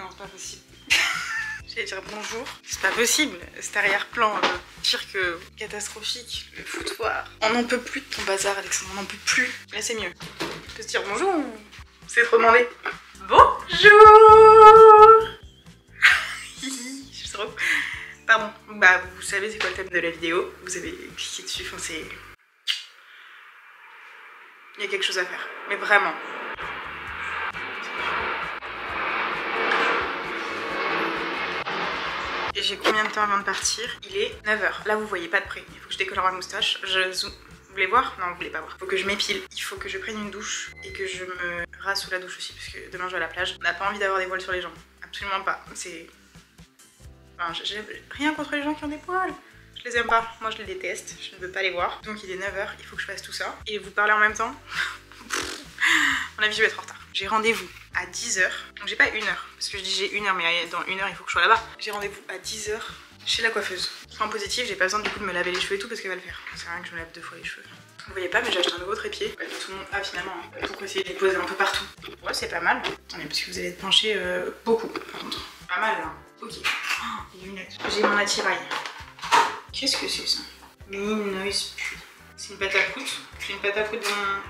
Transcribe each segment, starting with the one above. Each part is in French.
Non, c'est pas possible. J'allais dire bonjour. C'est pas possible. Cet arrière-plan, pire que catastrophique. Le foutoir. On n'en peut plus de ton bazar, Alexandre. On n'en peut plus. Là, c'est mieux. On peut se dire bonjour ou c'est trop demandé. Bonjour. Je suis trop... Pardon. Bah, vous savez c'est quoi le thème de la vidéo. Vous avez cliqué dessus. Enfin, c'est... Il y a quelque chose à faire. Mais vraiment. Et j'ai combien de temps avant de partir? Il est 9 h. Là, vous voyez pas de près. Il faut que je décolore ma moustache. Je zoome. Vous voulez voir? Non, vous voulez pas voir. Faut que je m'épile. Il faut que je prenne une douche et que je me rase sous la douche aussi. Parce que demain, je vais à la plage. On n'a pas envie d'avoir des poils sur les jambes. Absolument pas. C'est... Enfin, j'ai rien contre les gens qui ont des poils. Je les aime pas. Moi, je les déteste. Je ne veux pas les voir. Donc, il est 9 h. Il faut que je fasse tout ça. Et vous parler en même temps. À mon avis, je vais être en retard. J'ai rendez-vous à 10 h. Donc j'ai pas 1 heure, parce que je dis j'ai 1 heure, mais dans 1 heure il faut que je sois là-bas. J'ai rendez-vous à 10 h chez la coiffeuse. Point positif, j'ai pas besoin du coup de me laver les cheveux et tout parce qu'elle va le faire. C'est rien que je me lave 2 fois les cheveux. Vous voyez pas, mais j'ai acheté un nouveau trépied. Tout le monde a finalement, hein, pour essayer de les poser un peu partout. Ouais, c'est pas mal. Attendez, parce que vous allez être penché beaucoup par contre. Pas mal là. Ok. Oh, les lunettes. J'ai mon attirail. Qu'est-ce que c'est ça? Mini Noise Puits. C'est une pâte à coudre. J'ai une pâte à coudre dans mon...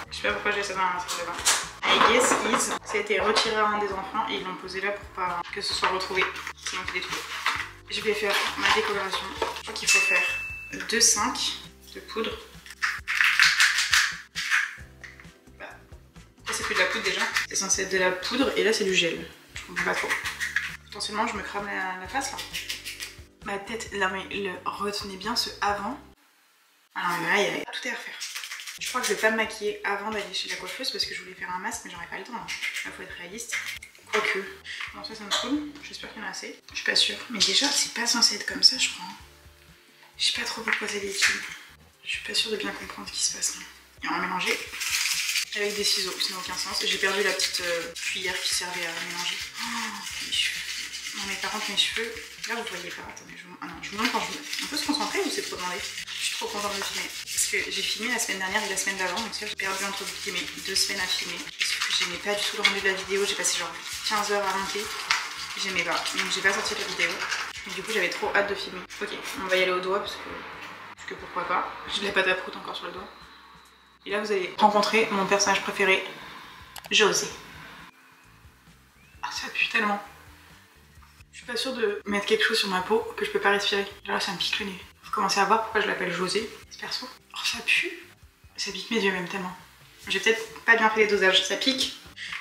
Je sais pas pourquoi j'ai ça dans la salle de bain. I guess is, ça a été retiré à un des enfants et ils l'ont posé là pour pas que ce soit retrouvé. Sinon je l'ai trouvé. Je vais faire ma décoloration. Je crois qu'il faut faire 2,5 de poudre. Bah, ça c'est plus de la poudre déjà. C'est censé être de la poudre et là c'est du gel. Je comprends pas trop. Potentiellement je me crame la face là. Ma tête, là mais retenez bien ce avant. Alors là il y a tout est à refaire. Je crois que je vais pas me maquiller avant d'aller chez la coiffeuse parce que je voulais faire un masque mais j'aurais pas le temps. Là faut être réaliste. Quoique. Bon ça me saoule. J'espère qu'il y en a assez. Je suis pas sûre. Mais déjà c'est pas censé être comme ça je crois. Je sais pas trop pourquoi c'est liquide. Je suis pas sûre de bien comprendre ce qui se passe là. Et on va mélanger avec des ciseaux. Ça n'a aucun sens. J'ai perdu la petite cuillère qui servait à mélanger. Oh, mes cheveux. Non mais par contre mes cheveux. Là vous voyez pas. Attendez, ah non, je vous montre quand je me... On peut se concentrer ou c'est trop demandé? Je suis trop contente de filmer. Parce que j'ai filmé la semaine dernière et la semaine d'avant, donc ça j'ai perdu entre guillemets 2 semaines à filmer. Parce que j'aimais pas du tout le rendu de la vidéo, j'ai passé genre 15 heures à monter. J'aimais pas, donc j'ai pas sorti la vidéo. Et du coup j'avais trop hâte de filmer. Ok, on va y aller au doigt parce que pourquoi pas. J'ai de la pâte à prout encore sur le doigt. Et là vous allez rencontrer mon personnage préféré, José. Ah ça pue tellement. Je suis pas sûre de mettre quelque chose sur ma peau que je peux pas respirer. Là ça me pique le nez. Vous commencez à voir pourquoi je l'appelle José, ce perso. Oh ça pue. Ça pique mes yeux même tellement. J'ai peut-être pas bien fait les dosages. Ça pique.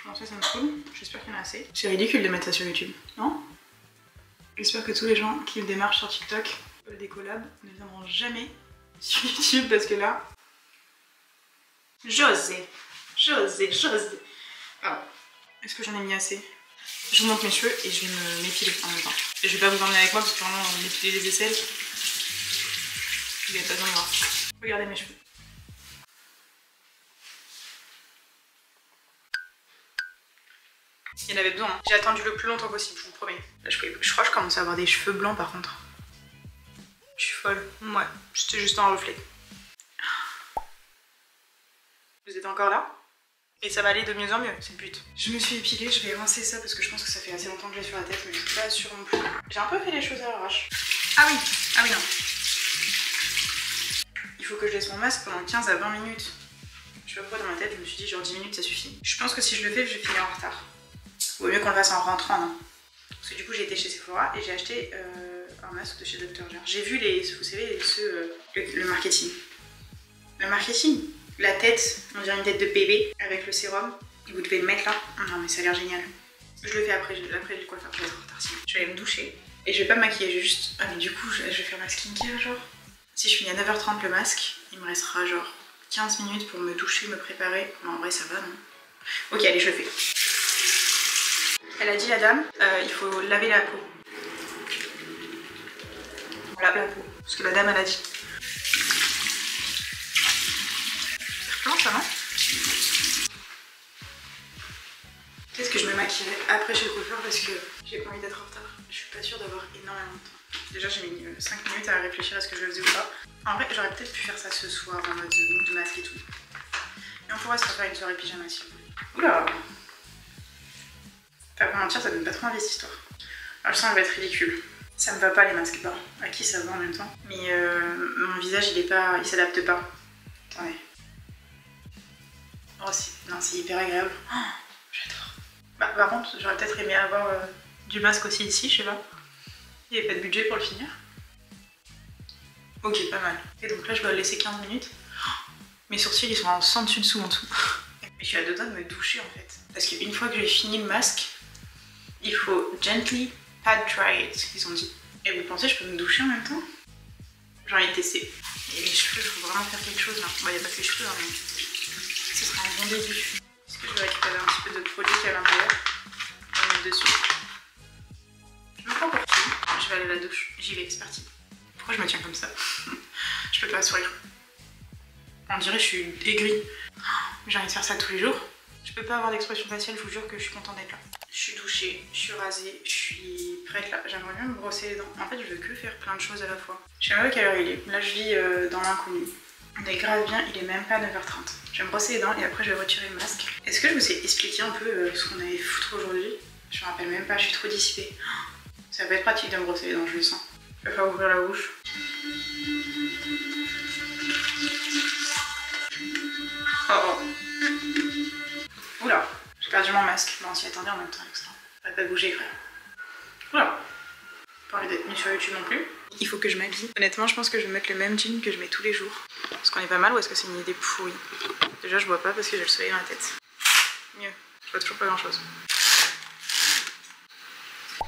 Bon ça me saoule. J'espère qu'il y en a assez. C'est ridicule de mettre ça sur YouTube, non? J'espère que tous les gens qui me démarchent sur TikTok veulent des collabs ne viendront jamais sur YouTube parce que là... José. Pardon. Est-ce que j'en ai mis assez? Je vous montre mes cheveux et je vais m'épiler en même temps. Et je vais pas vous emmener avec moi parce que vraiment m'épiler les aisselles, vous n'avez pas besoin de voir. Regardez mes cheveux. Il y en avait besoin. Hein. J'ai attendu le plus longtemps possible, je vous promets. Là, je crois que je commence à avoir des cheveux blancs par contre. Je suis folle. Ouais, c'était juste un reflet. Vous êtes encore là? Et ça va aller de mieux en mieux, c'est le but. Je me suis épilée, je vais rincer ça parce que je pense que ça fait assez longtemps que j'ai sur la tête, mais je suis pas sûre non plus. J'ai un peu fait les choses à l'arrache. Ah oui non. Il faut que je laisse mon masque pendant 15 à 20 minutes. Je sais pas pourquoi dans ma tête je me suis dit genre 10 minutes ça suffit. Je pense que si je le fais, je vais finir en retard. Vaut mieux qu'on le fasse en rentrant, non? Parce que du coup j'ai été chez Sephora et j'ai acheté un masque de chez Dr. Jart. J'ai vu vous savez, le marketing. Le marketing. La tête, on dirait une tête de bébé avec le sérum. Et vous devez le mettre là. Non mais ça a l'air génial. Je le fais après le coiffeur, je vais être en retard sinon. Je vais aller me doucher. Et je vais pas me maquiller, je vais juste... Ah mais du coup je vais faire ma skincare genre. Si je finis à 9 h 30 le masque, il me restera genre 15 minutes pour me doucher, me préparer. Non en vrai ça va non? Ok allez je le fais. Elle a dit la dame, il faut laver la peau. On lave la peau. Parce que la dame elle a dit. Ça va? Peut-être que je me maquillerai après chez le coiffeur parce que j'ai pas envie d'être en retard. Je suis pas sûre d'avoir énormément de temps. Déjà j'ai mis 5 minutes à réfléchir à ce que je le faisais ou pas. En vrai j'aurais peut-être pu faire ça ce soir en mode de masque et tout. Mais pourrait se refaire une soirée pyjama si vous voulez. Oula! Pas pour mentir, ça donne pas trop envie cette histoire. Alors je sens qu'elle va être ridicule. Ça me va pas les masques bas. À qui ça va en même temps? Mais mon visage il s'adapte pas. Attendez. Oh non, c'est hyper agréable. Oh, j'adore. Bah par contre, j'aurais peut-être aimé avoir du masque aussi ici, je sais pas. Il n'y avait pas de budget pour le finir. Ok, pas mal. Et donc là, je dois le laisser 15 minutes. Mes sourcils, ils sont en sang dessus dessous en dessous. Mais je suis à deux doigts de me doucher en fait. Parce qu'une fois que j'ai fini le masque, il faut gently pad dry it, ils ont dit. Et vous pensez que je peux me doucher en même temps? J'ai envie de tester. Et les cheveux, il faut vraiment faire quelque chose là. Bon, il n'y a pas que les cheveux, hein, mais ce sera un bon début. Est-ce que je vais récupérer un petit peu de produit qui est à l'intérieur? Je vais le mettre dessus. Je me prends pour qui? Je vais aller à la douche. J'y vais, c'est parti. Pourquoi je me tiens comme ça? Je peux pas sourire. On dirait que je suis aigrie. J'ai envie de faire ça tous les jours. Je peux pas avoir d'expression faciale, je vous jure que je suis contente d'être là. Je suis douchée, je suis rasée, je suis prête là. J'aimerais bien me brosser les dents. En fait, je veux que faire plein de choses à la fois. Je sais même pas quelle heure il est. Là, je vis dans l'inconnu. On est grave bien, il est même pas 9h30. Je vais me brosser les dents et après, je vais retirer le masque. Est-ce que je vous ai expliqué un peu ce qu'on allait foutre aujourd'hui? Je me rappelle même pas, je suis trop dissipée. Ça va être pratique de me brosser les dents, je le sens. Je vais faire ouvrir la bouche. Oh. Oula, j'ai perdu mon masque. Bon, on s'y attendait en même temps avec ça. Ça va pas bouger, frère. Oula. Pas envie d'être mis sur YouTube non plus. Il faut que je m'habille. Honnêtement, je pense que je vais mettre le même jean que je mets tous les jours. Est-ce qu'on est pas mal ou est-ce que c'est une idée pourrie? Déjà, je vois pas parce que j'ai le soleil dans la tête. Mieux. Je vois toujours pas grand chose.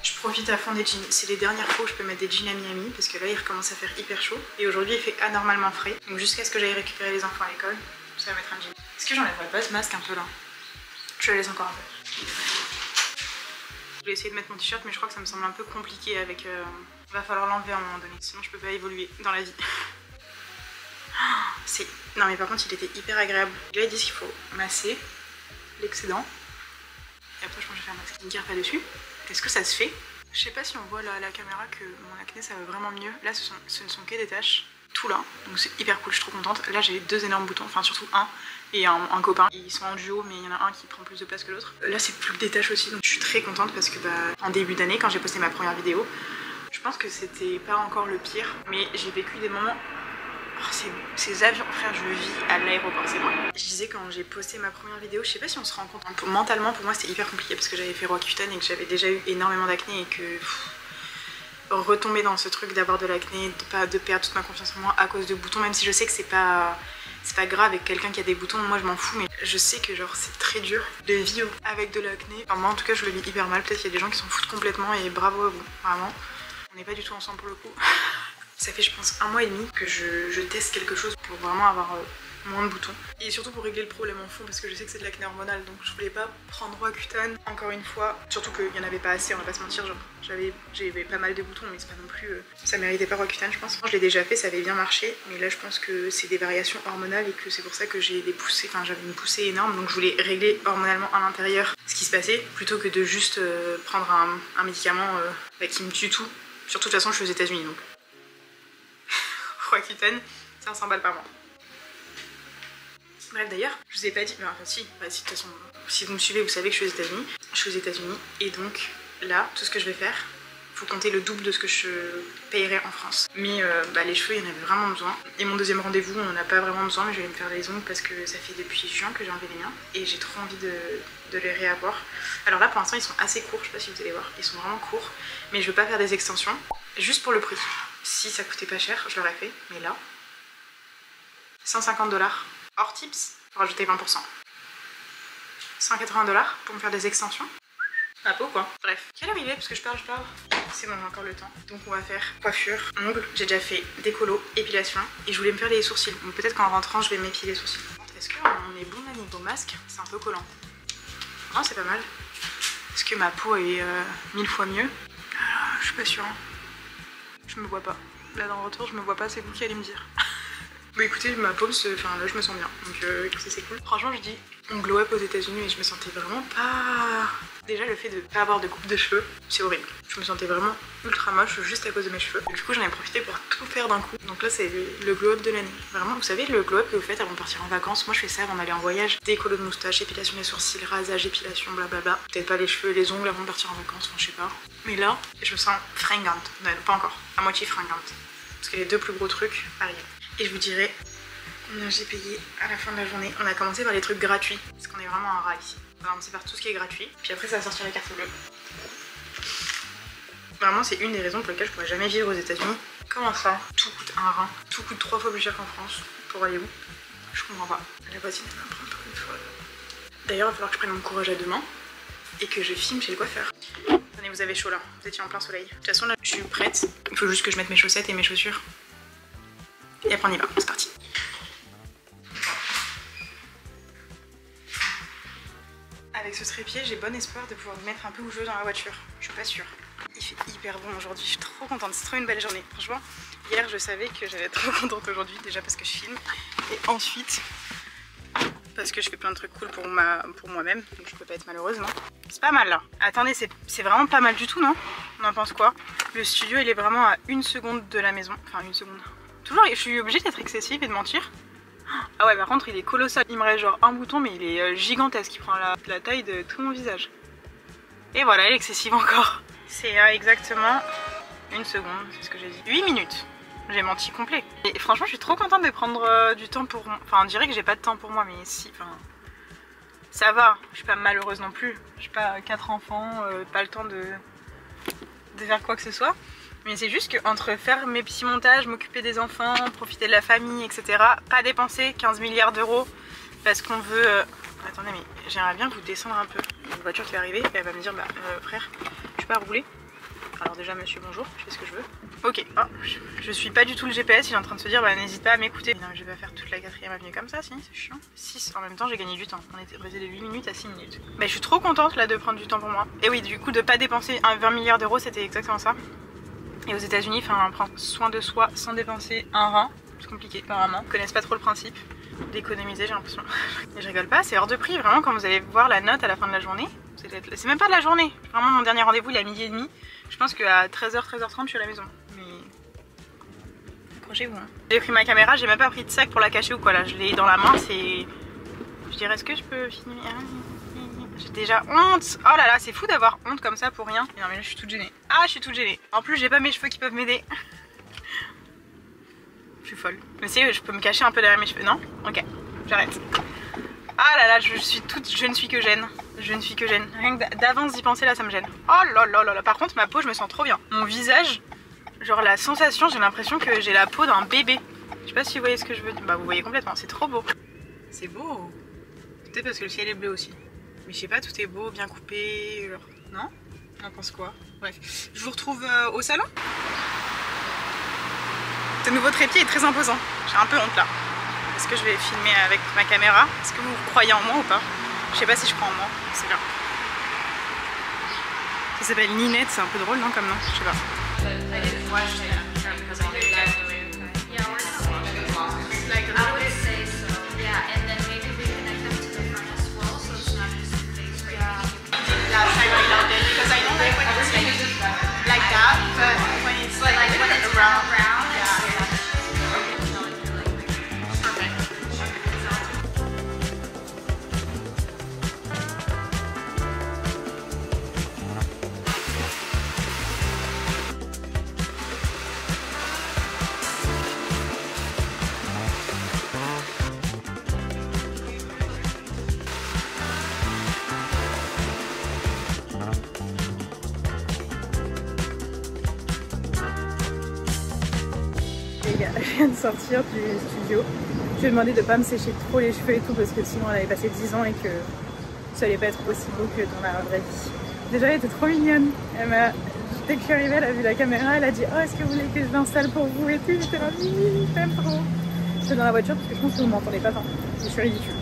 Je profite à fond des jeans. C'est les dernières fois où je peux mettre des jeans à Miami parce que là, il recommence à faire hyper chaud. Et aujourd'hui, il fait anormalement frais. Donc jusqu'à ce que j'aille récupérer les enfants à l'école, ça va mettre un jean. Est-ce que j'enlèverai pas ce masque un peu là? Je le laisse encore un peu. Je vais essayer de mettre mon t-shirt mais je crois que ça me semble un peu compliqué avec... Va falloir l'enlever à un moment donné, sinon je peux pas évoluer dans la vie. Non mais par contre il était hyper agréable. Là ils disent qu'il faut masser l'excédent. Et après je pense que je vais faire ma skincare pas dessus. Est-ce que ça se fait? Je sais pas si on voit là à la caméra que mon acné ça va vraiment mieux. Là ce ne sont que des taches. Tout là, donc c'est hyper cool, je suis trop contente. Là j'ai deux énormes boutons, enfin surtout un et un copain. Ils sont en duo mais il y en a un qui prend plus de place que l'autre. Là c'est plus que des taches aussi, donc je suis très contente parce que en début d'année quand j'ai posté ma première vidéo, je pense que c'était pas encore le pire, mais j'ai vécu des moments... Oh, ces avions, frère, je vis à l'aéroport, c'est vrai. Je disais quand j'ai posté ma première vidéo, je sais pas si on se rend compte, hein, mentalement pour moi c'était hyper compliqué parce que j'avais fait Roaccutane et que j'avais déjà eu énormément d'acné et que... retomber dans ce truc d'avoir de l'acné, de perdre toute ma confiance en moi à cause de boutons, même si je sais que c'est pas grave avec quelqu'un qui a des boutons, moi je m'en fous, mais je sais que genre c'est très dur de vivre avec de l'acné. Enfin, moi en tout cas je le vis hyper mal, peut-être qu'il y a des gens qui s'en foutent complètement et bravo à vous, vraiment. On n'est pas du tout ensemble pour le coup. Ça fait je pense 1 mois et demi que je teste quelque chose pour vraiment avoir moins de boutons. Et surtout pour régler le problème en fond parce que je sais que c'est de l'acné hormonal donc je voulais pas prendre Roaccutane encore une fois. Surtout qu'il n'y en avait pas assez, on va pas se mentir, genre j'avais pas mal de boutons mais c'est pas non plus... ça méritait pas Roaccutane je pense. Je l'ai déjà fait, ça avait bien marché mais là je pense que c'est des variations hormonales et que c'est pour ça que j'ai des poussées, enfin j'avais une poussée énorme donc je voulais régler hormonalement à l'intérieur ce qui se passait plutôt que de juste prendre un médicament qui me tue tout. Surtout de toute façon je suis aux États-Unis donc. Roaccutane, 500 balles par mois. Bref d'ailleurs, je vous ai pas dit, mais enfin si, de toute façon, si vous me suivez vous savez que je suis aux États-Unis. Je suis aux États-Unis et donc là, tout ce que je vais faire, faut compter le double de ce que je payerais en France. Mais les cheveux, il y en avait vraiment besoin. Et mon deuxième rendez-vous, on n'en a pas vraiment besoin, mais je vais me faire les ongles parce que ça fait depuis juin que j'ai enlevé les miens et j'ai trop envie de les réavoir. Alors là pour l'instant ils sont assez courts, je sais pas si vous allez voir, ils sont vraiment courts, mais je veux pas faire des extensions, juste pour le prix. Si ça coûtait pas cher, je l'aurais fait, mais là, 150 $, hors tips, pour rajouter 20%. 180 $ pour me faire des extensions. À peau quoi. Bref, quelle heure il est parce que je parle. C'est bon, j'ai encore le temps. Donc on va faire coiffure, ongles. J'ai déjà fait décolo, épilation et je voulais me faire les sourcils. Donc peut-être qu'en rentrant, je vais m'épiler les sourcils. Est-ce qu'on est bon à niveau masque? C'est un peu collant. Oh, c'est pas mal. Est-ce que ma peau est 1000 fois mieux? Je suis pas sûre. Hein. Je me vois pas. Là dans le retour, je me vois pas, c'est vous qui allez me dire. Bah écoutez, ma peau, enfin là je me sens bien, donc écoutez c'est cool. Franchement je dis, on glow up aux États-Unis et je me sentais vraiment pas... Déjà le fait de pas avoir de coupe de cheveux, c'est horrible. Je me sentais vraiment ultra moche juste à cause de mes cheveux. Du coup j'en ai profité pour tout faire d'un coup. Donc là c'est le glow up de l'année. Vraiment, vous savez le glow up que vous faites avant de partir en vacances. Moi je fais ça avant d'aller en voyage. Décollo de moustache, épilation des sourcils, rasage, épilation, blablabla. Peut-être pas les cheveux, les ongles avant de partir en vacances, enfin je sais pas. Mais là, je me sens fringante. Non, pas encore, à moitié fringante. Parce que les deux plus gros trucs arrivent. Et je vous dirai combien j'ai payé à la fin de la journée. On a commencé par les trucs gratuits, parce qu'on est vraiment un rat ici. On va commencer par tout ce qui est gratuit, puis après ça va sortir la carte bleue. Vraiment c'est une des raisons pour lesquelles je pourrais jamais vivre aux États-Unis. Comment ça? Tout coûte un rein, tout coûte 3 fois plus cher qu'en France. Pour aller où? Je comprends pas. La voisine elle va me prendre pour une folle. D'ailleurs il va falloir que je prenne mon courage à deux mains et que je filme chez le coiffeur. Attendez, vous avez chaud là, vous étiez en plein soleil. De toute façon là je suis prête, il faut juste que je mette mes chaussettes et mes chaussures. Et après on y va, c'est parti. Avec ce trépied, j'ai bon espoir de pouvoir me mettre un peu où je veux dans la voiture. Je suis pas sûre. Il fait hyper bon aujourd'hui, je suis trop contente, c'est trop une belle journée. Franchement, hier je savais que j'allais être trop contente aujourd'hui, déjà parce que je filme. Et ensuite, parce que je fais plein de trucs cool pour moi-même, donc je peux pas être malheureuse, non? C'est pas mal là. Attendez, c'est vraiment pas mal du tout, non? On en pense quoi? Le studio, il est vraiment à 1 seconde de la maison. Enfin, 1 seconde. Toujours, je suis obligée d'être excessive et de mentir. Ah ouais, par contre il est colossal, il me reste genre un bouton mais il est gigantesque, il prend la taille de tout mon visage. Et voilà, il est excessif encore. C'est exactement 1 seconde, c'est ce que j'ai dit. 8 minutes, j'ai menti complet. Et franchement je suis trop contente de prendre du temps pour moi. Enfin on dirait que j'ai pas de temps pour moi mais si, enfin... Ça va, je suis pas malheureuse non plus. J'ai pas 4 enfants, pas le temps de faire quoi que ce soit. Mais c'est juste qu'entre faire mes petits montages, m'occuper des enfants, profiter de la famille, etc. Pas dépenser 15 milliards d'euros parce qu'on veut... Attendez, mais j'aimerais bien vous descendre un peu. Il y a une voiture qui va arriver et elle va me dire, bah frère, je peux pas rouler. Alors déjà monsieur bonjour, je fais ce que je veux. Ok, oh, je suis pas du tout le GPS, il est en train de se dire, bah n'hésite pas à m'écouter. Non, je vais pas faire toute la 4ème avenue comme ça, si, c'est chiant. 6, en même temps j'ai gagné du temps, on est passé de 8 minutes à 6 minutes. Bah je suis trop contente là de prendre du temps pour moi. Et oui, du coup de pas dépenser 20 milliards d'euros, c'était exactement ça. Et aux États-Unis, enfin, prendre soin de soi sans dépenser un rein, c'est compliqué apparemment. Ils connaissent pas trop le principe d'économiser, j'ai l'impression. Et je rigole pas, c'est hors de prix, vraiment, quand vous allez voir la note à la fin de la journée. C'est même pas de la journée. Vraiment, mon dernier rendez-vous, il est à 12h30. Je pense qu'à 13h, 13h30, je suis à la maison. Mais accrochez-vous. Hein. J'ai pris ma caméra, j'ai même pas pris de sac pour la cacher ou quoi. Là, je l'ai dans la main. C'est. Je dirais, est-ce que je peux filmer? J'ai déjà honte. Oh là là, c'est fou d'avoir honte comme ça pour rien. Non mais là, je suis toute gênée. Ah, je suis toute gênée. En plus, j'ai pas mes cheveux qui peuvent m'aider. Je suis folle. Mais si, je peux me cacher un peu derrière mes cheveux. Non? Ok, j'arrête. Ah là là, je ne suis que gêne. Je ne suis que gêne. Rien que d'avance d'y penser là, ça me gêne. Oh là là là là. Par contre, ma peau, je me sens trop bien. Mon visage, genre la sensation, j'ai l'impression que j'ai la peau d'un bébé. Je sais pas si vous voyez ce que je veux dire. Bah, vous voyez complètement. C'est trop beau. C'est beau. Peut-être parce que le ciel est bleu aussi. Mais je sais pas, tout est beau, bien coupé. Non? On en pense quoi? Bref. Je vous retrouve au salon. Ce nouveau trépied est très imposant. J'ai un peu honte là. Est-ce que je vais filmer avec ma caméra? Est-ce que vous croyez en moi ou pas? Je sais pas si je crois en moi. C'est bien. Ça s'appelle Ninette, c'est un peu drôle, non? Comme nom? Je sais pas. Je viens de sortir du studio. Je lui ai demandé de pas me sécher trop les cheveux et tout parce que sinon elle avait passé 10 ans et que ça allait pas être aussi beau que dans la vraie vie. Déjà elle était trop mignonne. Dès que je suis arrivée, elle a vu la caméra, elle a dit oh est-ce que vous voulez que je l'installe pour vous et tout. J'étais là oui, j'aime trop. J'étais dans la voiture parce que je pense que vous m'entendez pas tant. Je suis ridicule.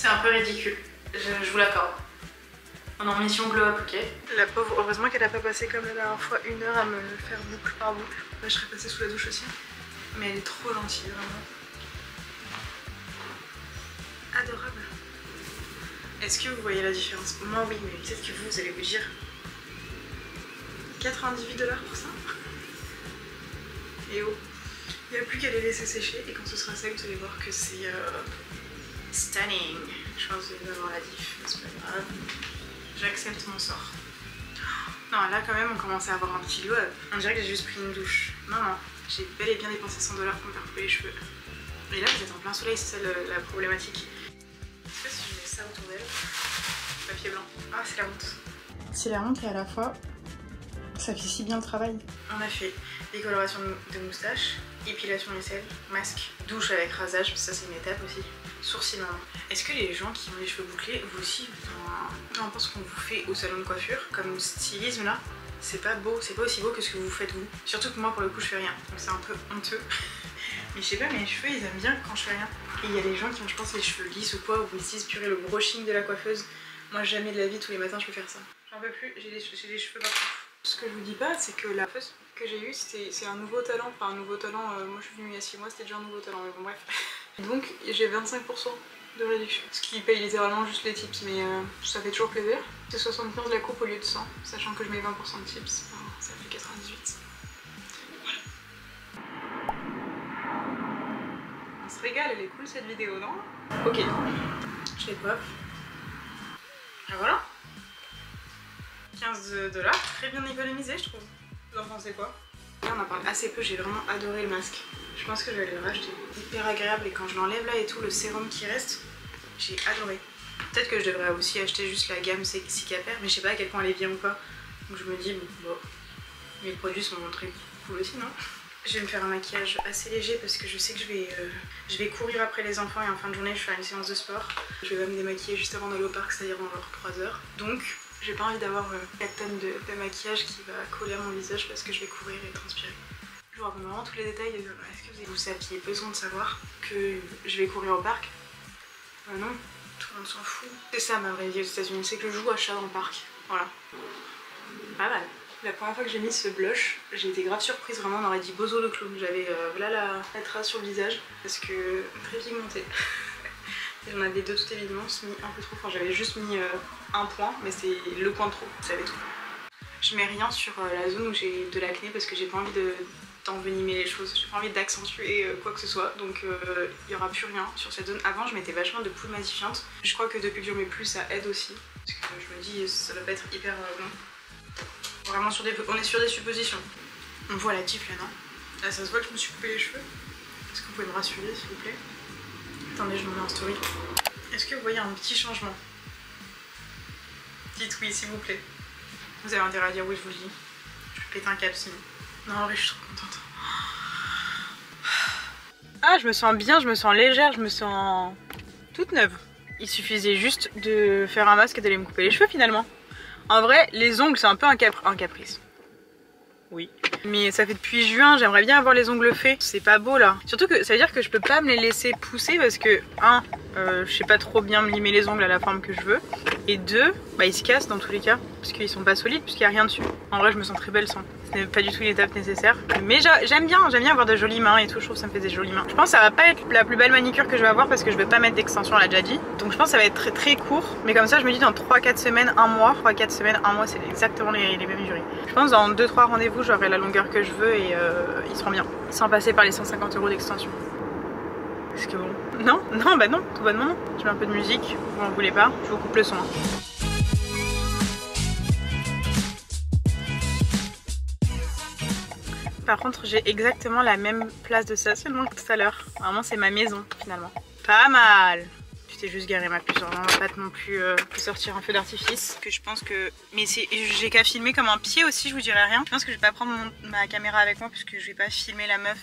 C'est un peu ridicule, je vous l'accorde. On est en mission glow up, ok. La pauvre, heureusement qu'elle a pas passé comme la dernière fois 1 heure à me faire boucle par boucle. Là, je serais passée sous la douche aussi. Mais elle est trop gentille, vraiment. Adorable. Est-ce que vous voyez la différence? Moi oui, mais peut-être que vous allez vous dire 98 $ pour ça. Et oh, il n'y a plus qu'à les laisser sécher et quand ce sera sec, vous allez voir que c'est stunning. Je pense que vous allez avoir la diff, c'est pas grave. J'accepte mon sort. Non, là quand même on commence à avoir un petit glow up. On dirait que j'ai juste pris une douche. Non, non, j'ai bel et bien dépensé 100 $ pour me faire couper les cheveux. Et là vous êtes en plein soleil, c'est ça la problématique. Est-ce que si je mets ça autour d'elle, papier blanc. Ah, c'est la honte. C'est la honte et à la fois, ça fait si bien le travail. On a fait décoloration de moustache, épilation aisselle, masque, douche avec rasage, parce que ça c'est une étape aussi. Sourcils maintenant. Est-ce que les gens qui ont les cheveux bouclés, vous aussi, peu importe ce qu'on vous fait au salon de coiffure, comme stylisme là, c'est pas beau, c'est pas aussi beau que ce que vous faites vous. Surtout que moi pour le coup je fais rien, donc c'est un peu honteux. Mais je sais pas, mes cheveux ils aiment bien quand je fais rien. Et il y a des gens qui ont je pense les cheveux lisses ou quoi, où ils se disent purée le brushing de la coiffeuse. Moi jamais de la vie, tous les matins je peux faire ça. J'en peux plus, j'ai des cheveux partout. Ce que je vous dis pas, c'est que la coiffeuse que j'ai eue, c'est un nouveau talent. Enfin un nouveau talent, moi je suis venue il y a 6 mois, c'était déjà un nouveau talent, mais bon bref. Donc j'ai 25% de réduction. Ce qui paye littéralement juste les tips, mais ça fait toujours plaisir. C'est 75 la coupe au lieu de 100, sachant que je mets 20% de tips, enfin, ça fait 98. Voilà. On se régale, elle est cool cette vidéo, non? Ok, je les coiffe. Et voilà. 15 $, très bien économisé je trouve. Vous en pensez quoi? Là on en parle assez peu, j'ai vraiment adoré le masque. Je pense que je vais le racheter. Hyper agréable et quand je l'enlève là et tout, le sérum qui reste, j'ai adoré. Peut-être que je devrais aussi acheter juste la gamme Cicapair, mais je sais pas à quel point elle est bien ou pas. Donc je me dis, bon, les produits sont très cool aussi, non? Je vais me faire un maquillage assez léger parce que je sais que je vais courir après les enfants et en fin de journée je vais faire une séance de sport. Je vais me démaquiller juste avant d'aller au parc, c'est-à-dire dans genre 3 heures. Donc j'ai pas envie d'avoir 4 tonnes de maquillage qui va coller à mon visage parce que je vais courir et transpirer. Je vous raconte vraiment tous les détails. Est-ce que vous aviez besoin de savoir que je vais courir au parc? Non, tout le monde s'en fout. C'est ça ma vraie vie aux États-Unis, c'est que je joue à chat dans le parc. Voilà. Pas mal. La première fois que j'ai mis ce blush, j'ai été grave surprise, vraiment on aurait dit bozo de clown. J'avais là la trace sur le visage parce que très pigmenté. J'en avais deux tout évidemment, mis un peu trop. Enfin j'avais juste mis un point, mais c'est le point de trop, vous savez tout. Je mets rien sur la zone où j'ai de l'acné parce que j'ai pas envie d'envenimer les choses, j'ai pas envie d'accentuer quoi que ce soit, donc il y aura plus rien sur cette zone. Avant je mettais vachement de poudre matifiante, je crois que depuis que j'en mets plus ça aide aussi, parce que je me dis ça doit pas être hyper bon. Vraiment on est sur des suppositions. On voit la diff là non? Là ça se voit que je me suis coupé les cheveux. Est-ce que vous pouvez me rassurer s'il vous plaît? Attendez je me mets en story. Est-ce que vous voyez un petit changement? Dites oui s'il vous plaît. Vous avez intérêt à dire oui je vous le dis. Je vais péter un câble sinon. Non en vrai je suis trop contente. Ah je me sens bien, je me sens légère, je me sens toute neuve. Il suffisait juste de faire un masque et d'aller me couper les cheveux finalement. En vrai, les ongles, c'est un peu un caprice. Oui. Mais ça fait depuis juin, j'aimerais bien avoir les ongles faits. C'est pas beau là. Surtout que ça veut dire que je peux pas me les laisser pousser parce que, je sais pas trop bien me limer les ongles à la forme que je veux. Et 2, bah ils se cassent dans tous les cas. Parce qu'ils sont pas solides, puisqu'il y a rien dessus. En vrai, je me sens très belle sans. Ce n'est pas du tout une étape nécessaire. Mais j'aime bien avoir de jolies mains et tout. Je trouve que ça me fait des jolies mains. Je pense que ça va pas être la plus belle manicure que je vais avoir parce que je vais pas mettre d'extension, on l'a déjà dit. Donc je pense que ça va être très très court. Mais comme ça, je me dis dans 3-4 semaines, 1 mois. 3-4 semaines, 1 mois, c'est exactement les mêmes durées. Je pense dans 2-3 rendez-vous, j'aurai la longueur que je veux et ils seront bien. Sans passer par les 150 € d'extension. Est-ce que bon? Non, non, bah non, tout bonnement non. Je mets un peu de musique, vous en voulez pas, je vous coupe le son. Par contre, j'ai exactement la même place de stationnement que tout à l'heure. Vraiment, c'est ma maison finalement. Pas mal. Tu t'es juste garé ma puce, on va pas non plus sortir un feu d'artifice. Que je pense que. Mais j'ai qu'à filmer comme un pied aussi, je vous dirai rien. Je pense que je vais pas prendre ma caméra avec moi puisque je vais pas filmer la meuf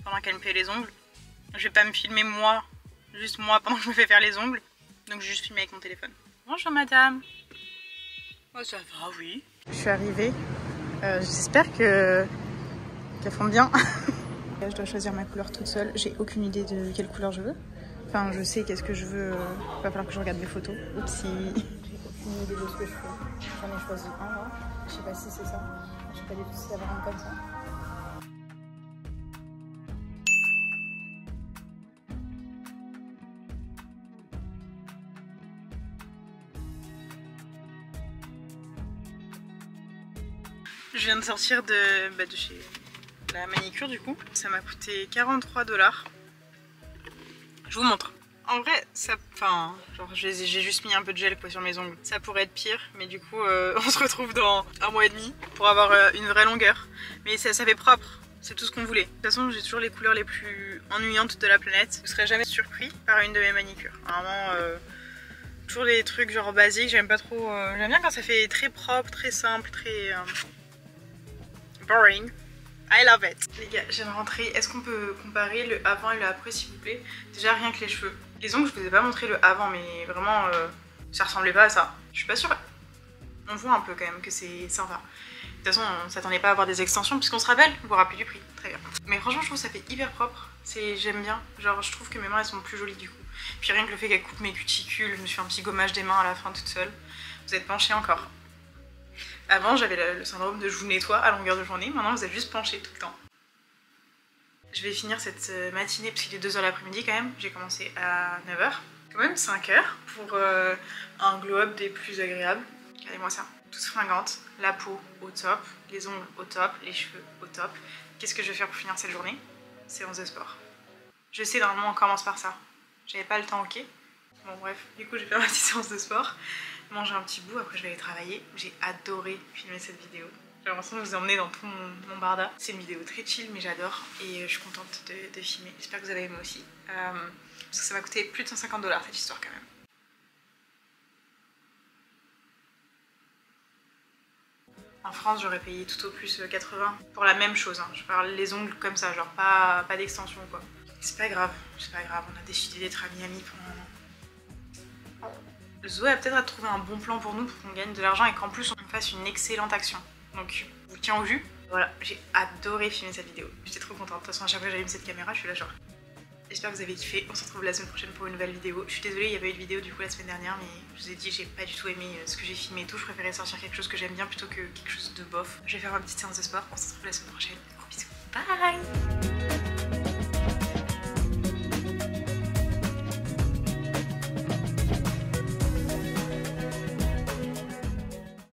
pendant qu'elle me fait les ongles. Je vais pas me filmer moi, juste moi pendant que je me fais faire les ongles. Donc je vais juste filmer avec mon téléphone. Bonjour madame. Oh ça va, oui. Je suis arrivée. J'espère qu'elles font bien. Je dois choisir ma couleur toute seule. J'ai aucune idée de quelle couleur je veux. Enfin, je sais qu'est-ce que je veux. Va falloir que je regarde mes photos. Oupsie. Une idée de ce que je fais. J'en ai choisi un là. Je sais pas si c'est ça. Je sais pas du tout si ça va rendre comme ça. Je viens de sortir de chez la manicure du coup. Ça m'a coûté 43 $. Je vous montre. En vrai, ça, enfin, genre j'ai juste mis un peu de gel quoi, sur mes ongles. Ça pourrait être pire, mais du coup, on se retrouve dans 1 mois et demi pour avoir une vraie longueur. Mais ça fait propre, c'est tout ce qu'on voulait. De toute façon, j'ai toujours les couleurs les plus ennuyantes de la planète. Vous serez jamais surpris par une de mes manicures. Vraiment, toujours les trucs genre basiques, j'aime pas trop. J'aime bien quand ça fait très propre, très simple, très boring. I love it. Les gars, je viens de rentrer. Est-ce qu'on peut comparer le avant et le après s'il vous plaît? Déjà rien que les cheveux. Les ongles, je vous ai pas montré le avant, mais vraiment ça ressemblait pas à ça. Je suis pas sûre. On voit un peu quand même que c'est sympa. De toute façon, on s'attendait pas à avoir des extensions puisqu'on se rappelle, vous vous rappelez du prix. Très bien. Mais franchement, je trouve que ça fait hyper propre. J'aime bien. Genre, je trouve que mes mains elles sont plus jolies du coup. Puis rien que le fait qu'elle coupe mes cuticules, je me suis fait un petit gommage des mains à la fin toute seule. Vous êtes penchée encore. Avant, j'avais le syndrome de je vous nettoie à longueur de journée. Maintenant, vous êtes juste penché tout le temps. Je vais finir cette matinée parce qu'il est 2 h l'après-midi quand même. J'ai commencé à 9 h. Quand même 5 h pour un glow-up des plus agréables. Regardez-moi ça. Toute fringante, la peau au top, les ongles au top, les cheveux au top. Qu'est-ce que je vais faire pour finir cette journée? Séance de sport. Je sais, normalement on commence par ça. J'avais pas le temps, ok? Bon bref, du coup je vais faire ma petite séance de sport. Manger un petit bout, après je vais aller travailler. J'ai adoré filmer cette vidéo. J'ai l'impression de vous emmener dans tout mon barda. C'est une vidéo très chill mais j'adore et je suis contente de filmer. J'espère que vous avez aimé aussi. Parce que ça m'a coûté plus de 150 $ cette histoire quand même. En France j'aurais payé tout au plus 80 pour la même chose. Hein. Je parle les ongles comme ça, genre pas d'extension quoi. C'est pas grave, on a décidé d'être à Miami pendant un an. Zoé a peut-être à trouver un bon plan pour nous pour qu'on gagne de l'argent et qu'en plus on fasse une excellente action. Donc je vous tiens au jus. Voilà, j'ai adoré filmer cette vidéo. J'étais trop contente. De toute façon à chaque fois que j'allume cette caméra, je suis là genre. J'espère que vous avez kiffé. On se retrouve la semaine prochaine pour une nouvelle vidéo. Je suis désolée, il n'y a pas eu de vidéo du coup la semaine dernière, mais je vous ai dit j'ai pas du tout aimé ce que j'ai filmé et tout. Je préférais sortir quelque chose que j'aime bien plutôt que quelque chose de bof. Je vais faire ma petite séance de sport. On se retrouve la semaine prochaine. Gros bisous. Bye.